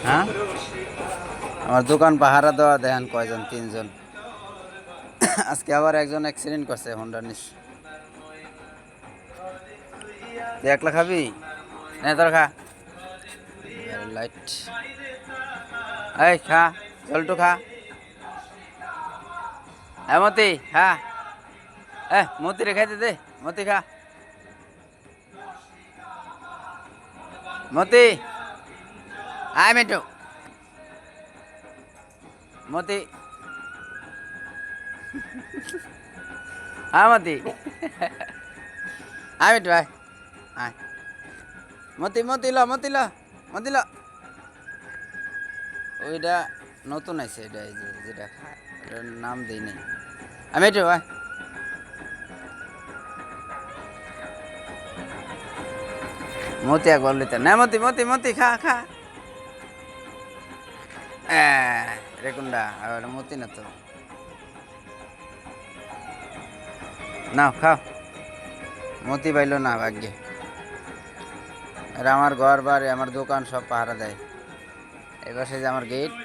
হ্যাঁ আমার দোকান পাহারা দেওয়া দেখেন কয়জন, তিনজন। আজকে আবার একজন অ্যাক্সিডেন্ট করছে হোন্ডা নিস। একলা খাবি না তোর খা লাইট। এই খা জলটু খা। মতি খা। মতি রে খাইতে দে, মতি খা। মতি আয় মিটু, মতি মতি আয় মিটু আয় আয়। মতি মতি ল মতি ল মতি ল। ওইটা নতুন আছে, এটা এই যে যেটা খায় ওটার নাম দিই নাই আমি। একটু আয়। মতি একবার লিতে না, মতি মতি মতি খা খা। রেকুন্ডা আর মতি না তো, না খাও। মতি পাইল না ভাগ্যে। আর আমার ঘর বাড়ি আমার দোকান সব পাহারা দেয়। এবার সে যে আমার গেট।